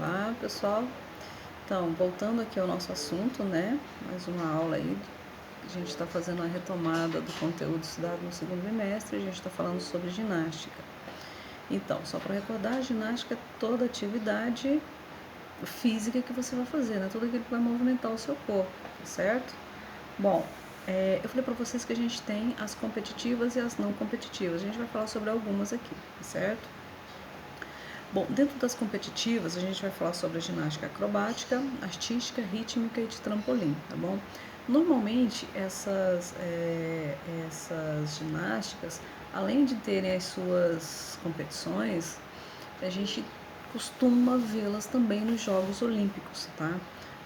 Olá, pessoal. Então, voltando aqui ao nosso assunto, né? Mais uma aula aí. A gente está fazendo a retomada do conteúdo estudado no segundo bimestre. A gente está falando sobre ginástica. Então, só para recordar, a ginástica é toda atividade física que você vai fazer, né? Tudo aquilo que vai movimentar o seu corpo, certo? Bom, eu falei para vocês que a gente tem as competitivas e as não competitivas. A gente vai falar sobre algumas aqui, certo? Bom, dentro das competitivas, a gente vai falar sobre a ginástica acrobática, artística, rítmica e de trampolim, tá bom? Normalmente, essas ginásticas, além de terem as suas competições, a gente costuma vê-las também nos Jogos Olímpicos, tá?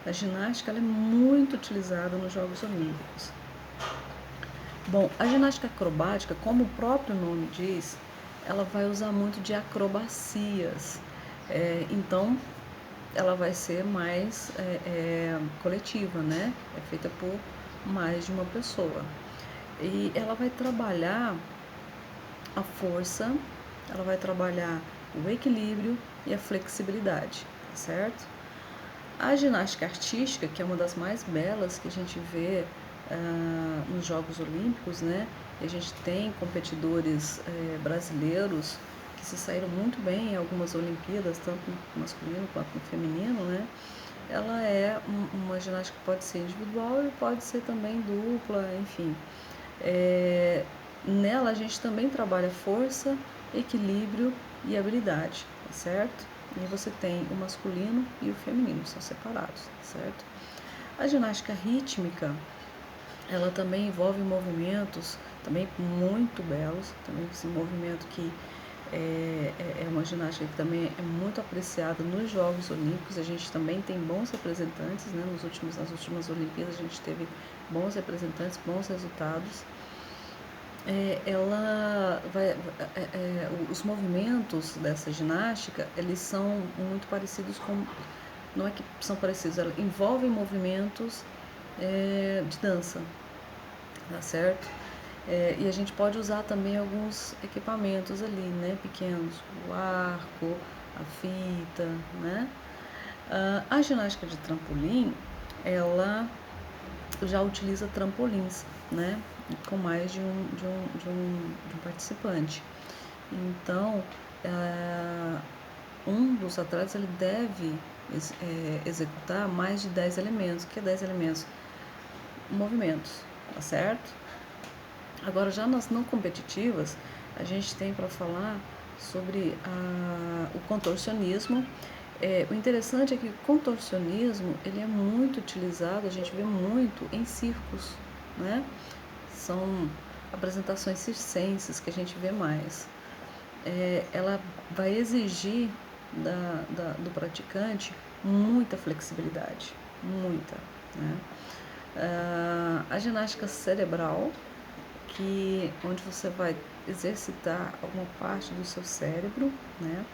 A ginástica ela é muito utilizada nos Jogos Olímpicos. Bom, a ginástica acrobática, como o próprio nome diz, ela vai usar muito de acrobacias. Então, ela vai ser mais coletiva, né? É feita por mais de uma pessoa. E ela vai trabalhar a força, ela vai trabalhar o equilíbrio e a flexibilidade, certo? A ginástica artística, que é uma das mais belas que a gente vê nos Jogos Olímpicos, né? E a gente tem competidores brasileiros que se saíram muito bem em algumas Olimpíadas, tanto no masculino quanto no feminino, né? Ela é uma ginástica que pode ser individual e pode ser também dupla, enfim. Nela a gente também trabalha força, equilíbrio e habilidade, tá certo? E você tem o masculino e o feminino, são separados, tá certo? A ginástica rítmica, ela também envolve movimentos também muito belos, também esse movimento que é uma ginástica que também é muito apreciada nos Jogos Olímpicos. A gente também tem bons representantes, né? Nas últimas Olimpíadas a gente teve bons representantes, bons resultados. Os movimentos dessa ginástica, eles são muito parecidos com, não é que são parecidos, ela envolvem movimentos de dança, tá certo? E a gente pode usar também alguns equipamentos ali, né, pequenos, o arco, a fita, né? A ginástica de trampolim, ela já utiliza trampolins, né, com mais de um participante. Então, um dos atletas ele deve executar mais de 10 elementos. O que é 10 elementos? Movimentos, tá certo? Agora, já nas não competitivas, a gente tem para falar sobre o contorcionismo. O interessante é que o contorcionismo ele é muito utilizado, a gente vê muito em circos, né? São apresentações circenses que a gente vê mais. Ela vai exigir do praticante muita flexibilidade, muita, né? A ginástica cerebral, onde você vai exercitar alguma parte do seu cérebro, né?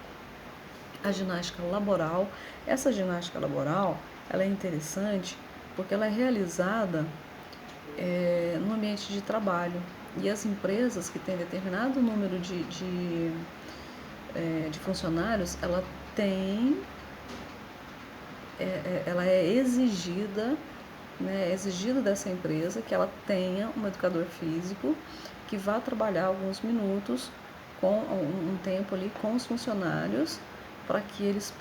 A ginástica laboral. Essa ginástica laboral, ela é interessante porque ela é realizada no ambiente de trabalho. E as empresas que têm determinado número de funcionários, ela é exigida, né, é exigido dessa empresa que ela tenha um educador físico que vá trabalhar alguns minutos com um tempo ali com os funcionários para que eles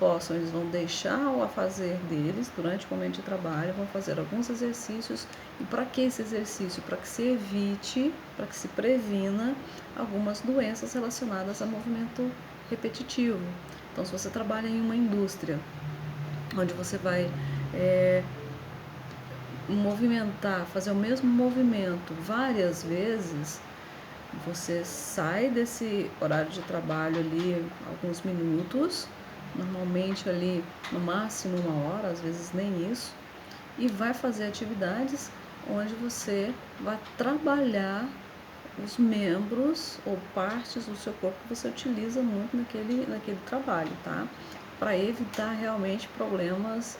vão deixar o afazer deles durante o momento de trabalho, vão fazer alguns exercícios. E para que esse exercício? Para que se evite, para que se previna algumas doenças relacionadas a movimento repetitivo. Então, se você trabalha em uma indústria onde você vai movimentar, fazer o mesmo movimento várias vezes, você sai desse horário de trabalho ali alguns minutos, normalmente ali no máximo 1 hora, às vezes nem isso, e vai fazer atividades onde você vai trabalhar os membros ou partes do seu corpo que você utiliza muito naquele trabalho, tá? Para evitar realmente problemas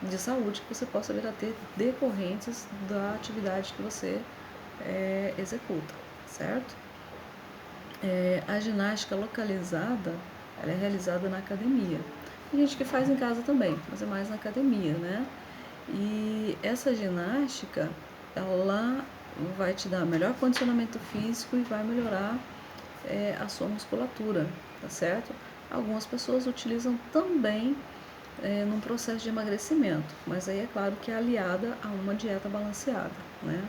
de saúde que você possa vir a ter decorrentes da atividade que você executa, certo? A ginástica localizada ela é realizada na academia. Tem gente que faz em casa também, mas é mais na academia, né? E essa ginástica, ela vai te dar melhor condicionamento físico e vai melhorar a sua musculatura, tá certo? Algumas pessoas utilizam também num processo de emagrecimento, mas aí é claro que é aliada a uma dieta balanceada, né?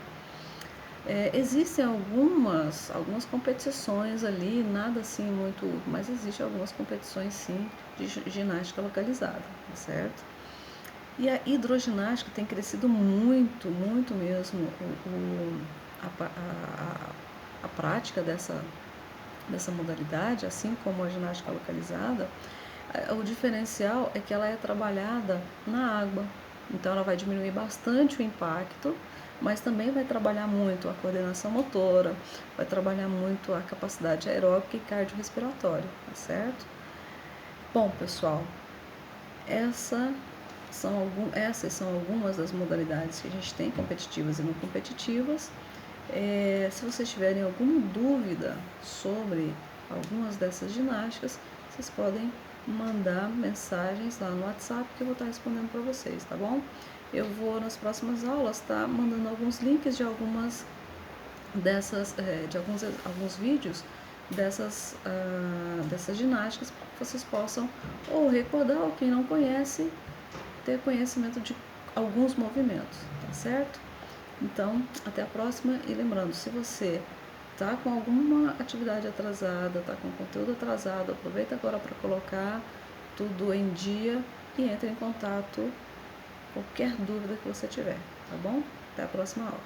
Existem algumas competições ali, nada assim muito, mas existem algumas competições sim de ginástica localizada, tá certo? E a hidroginástica tem crescido muito, muito mesmo a prática dessa modalidade, assim como a ginástica localizada. O diferencial é que ela é trabalhada na água, então ela vai diminuir bastante o impacto, mas também vai trabalhar muito a coordenação motora, vai trabalhar muito a capacidade aeróbica e cardiorrespiratória, tá certo? Bom, pessoal, essas são algumas das modalidades que a gente tem, competitivas e não competitivas. Se vocês tiverem alguma dúvida sobre algumas dessas ginásticas, vocês podem mandar mensagens lá no WhatsApp que eu vou estar respondendo para vocês, tá bom? Eu vou nas próximas aulas estar mandando alguns links de algumas dessas, de alguns vídeos dessas ginásticas para que vocês possam ou recordar, ou quem não conhece, ter conhecimento de alguns movimentos, tá certo? Então, até a próxima e lembrando, se você está com alguma atividade atrasada, está com conteúdo atrasado, aproveita agora para colocar tudo em dia e entre em contato qualquer dúvida que você tiver, tá bom? Até a próxima aula.